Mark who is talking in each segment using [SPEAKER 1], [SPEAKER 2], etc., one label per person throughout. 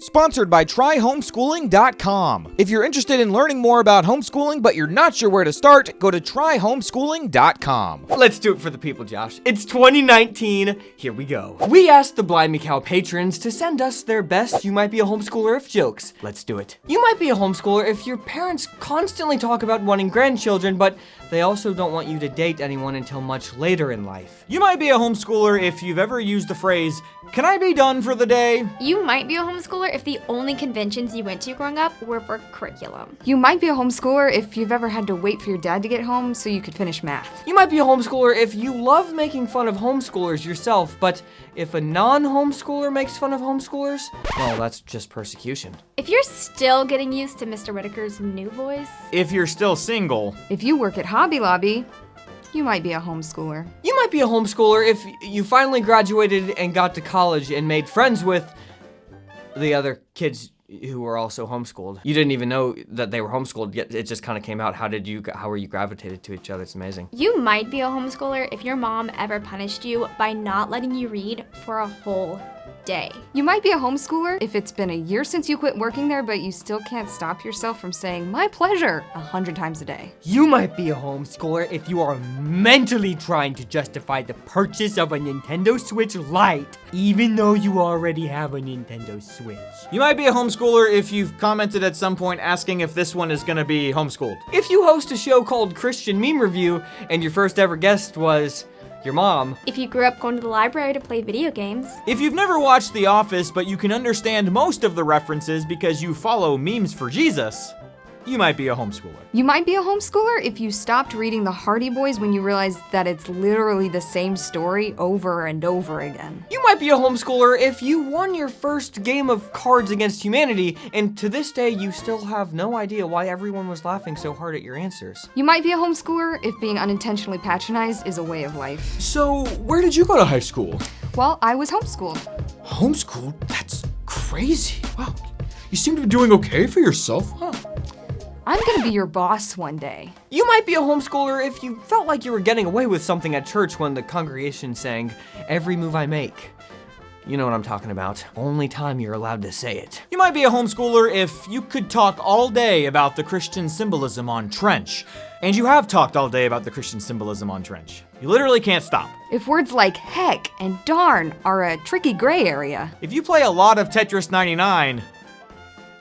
[SPEAKER 1] Sponsored by tryhomeschooling.com. If you're interested in learning more about homeschooling but you're not sure where to start, go to tryhomeschooling.com.
[SPEAKER 2] Let's do it for the people, Josh. It's 2019. Here we go. We asked the Blimey Cow patrons to send us their best You Might Be a Homeschooler If jokes. Let's do it. You might be a homeschooler if your parents constantly talk about wanting grandchildren, but they also don't want you to date anyone until much later in life.
[SPEAKER 1] You might be a homeschooler if you've ever used the phrase, "Can I be done for the day?"
[SPEAKER 3] You might be a homeschooler if the only conventions you went to growing up were for curriculum.
[SPEAKER 4] You might be a homeschooler if you've ever had to wait for your dad to get home so you could finish math.
[SPEAKER 2] You might be a homeschooler if you love making fun of homeschoolers yourself, but if a non-homeschooler makes fun of homeschoolers, well, that's just persecution.
[SPEAKER 3] If you're still getting used to Mr. Whitaker's new voice.
[SPEAKER 1] If you're still single.
[SPEAKER 4] If you work at Hobby Lobby, you might be a homeschooler.
[SPEAKER 2] You might be a homeschooler if you finally graduated and got to college and made friends with the other kids who were also homeschooled. You didn't even know that they were homeschooled, yet it just kind of came out. How were you gravitated to each other? It's amazing.
[SPEAKER 3] You might be a homeschooler if your mom ever punished you by not letting you read for a whole day.
[SPEAKER 4] You might be a homeschooler if it's been a year since you quit working there, but you still can't stop yourself from saying, "My pleasure," 100 times a day.
[SPEAKER 2] You might be a homeschooler if you are mentally trying to justify the purchase of a Nintendo Switch Lite, even though you already have a Nintendo Switch.
[SPEAKER 1] You might be a homeschooler if you've commented at some point asking if this one is gonna be homeschooled.
[SPEAKER 2] If you host a show called Christian Meme Review and your first ever guest was your mom.
[SPEAKER 3] If you grew up going to the library to play video games.
[SPEAKER 1] If you've never watched The Office but you can understand most of the references because you follow Memes for Jesus, you might be a homeschooler.
[SPEAKER 4] You might be a homeschooler if you stopped reading the Hardy Boys when you realized that it's literally the same story over and over again.
[SPEAKER 2] You might be a homeschooler if you won your first game of Cards Against Humanity, and to this day you still have no idea why everyone was laughing so hard at your answers.
[SPEAKER 4] You might be a homeschooler if being unintentionally patronized is a way of life.
[SPEAKER 1] So, where did you go to high school?
[SPEAKER 4] Well, I was homeschooled.
[SPEAKER 1] Homeschooled? That's crazy. Wow. You seem to be doing okay for yourself, huh?
[SPEAKER 4] I'm gonna be your boss one day.
[SPEAKER 2] You might be a homeschooler if you felt like you were getting away with something at church when the congregation sang, "Every move I make." You know what I'm talking about. Only time you're allowed to say it.
[SPEAKER 1] You might be a homeschooler if you could talk all day about the Christian symbolism on Trench. And you have talked all day about the Christian symbolism on Trench. You literally can't stop.
[SPEAKER 4] If words like heck and darn are a tricky gray area.
[SPEAKER 1] If you play a lot of Tetris 99,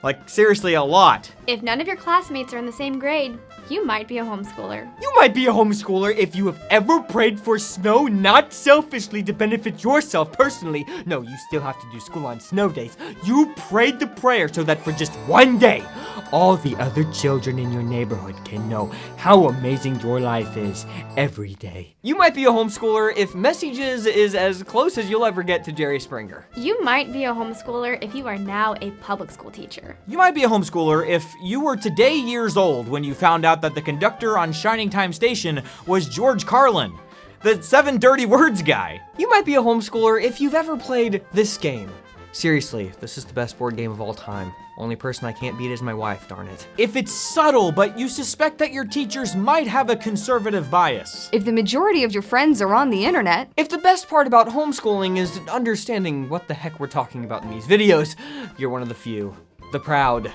[SPEAKER 1] like seriously a lot.
[SPEAKER 3] If none of your classmates are in the same grade, you might be a homeschooler.
[SPEAKER 2] You might be a homeschooler if you have ever prayed for snow, not selfishly to benefit yourself personally. No, you still have to do school on snow days. You prayed the prayer so that for just one day, all the other children in your neighborhood can know how amazing your life is every day. You might be a homeschooler if Messages is as close as you'll ever get to Jerry Springer.
[SPEAKER 3] You might be a homeschooler if you are now a public school teacher.
[SPEAKER 1] You might be a homeschooler if you were today years old when you found out that the conductor on Shining Time Station was George Carlin, the 7 Dirty Words guy.
[SPEAKER 2] You might be a homeschooler if you've ever played this game. Seriously, this is the best board game of all time. Only person I can't beat is my wife, darn it.
[SPEAKER 1] If it's subtle, but you suspect that your teachers might have a conservative bias.
[SPEAKER 4] If the majority of your friends are on the internet.
[SPEAKER 2] If the best part about homeschooling is understanding what the heck we're talking about in these videos, you're one of the few. The proud.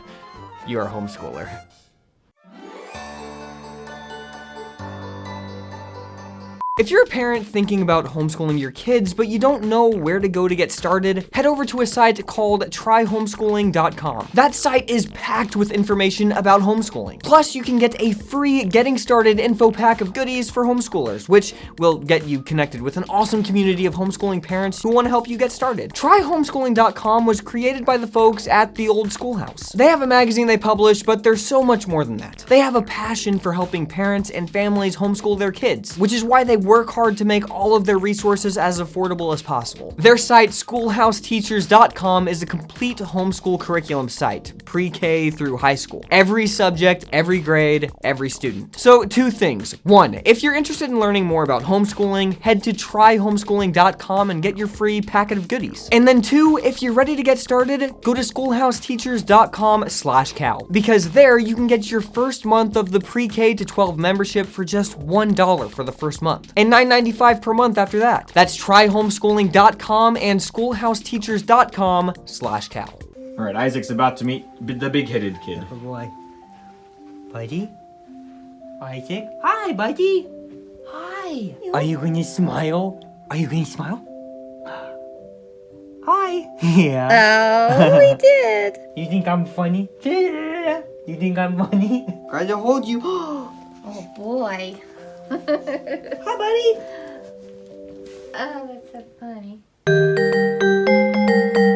[SPEAKER 2] You're a homeschooler. If you're a parent thinking about homeschooling your kids, but you don't know where to go to get started, head over to a site called tryhomeschooling.com. That site is packed with information about homeschooling. Plus, you can get a free getting started info pack of goodies for homeschoolers, which will get you connected with an awesome community of homeschooling parents who want to help you get started. Tryhomeschooling.com was created by the folks at the Old Schoolhouse. They have a magazine they publish, but they're so much more than that. They have a passion for helping parents and families homeschool their kids, which is why they work hard to make all of their resources as affordable as possible. Their site, schoolhouseteachers.com, is a complete homeschool curriculum site, pre-K through high school. Every subject, every grade, every student. So 2 things. 1, if you're interested in learning more about homeschooling, head to tryhomeschooling.com and get your free packet of goodies. And then 2, if you're ready to get started, go to schoolhouseteachers.com/cow, because there you can get your first month of the pre-K to 12 membership for just $1 for the first month, and $9.95 per month after that. That's tryhomeschooling.com and schoolhouseteachers.com/cow.
[SPEAKER 1] All right, Isaac's about to meet the big-headed kid.
[SPEAKER 5] Oh boy. Buddy? Isaac? Hi, buddy! Hi! Are you gonna smile? Are you gonna smile? Hi! Yeah.
[SPEAKER 6] Oh, we did.
[SPEAKER 5] You think I'm funny? You think I'm funny? Try to hold you.
[SPEAKER 6] Oh boy.
[SPEAKER 5] Hi, buddy!
[SPEAKER 6] Oh, that's so funny.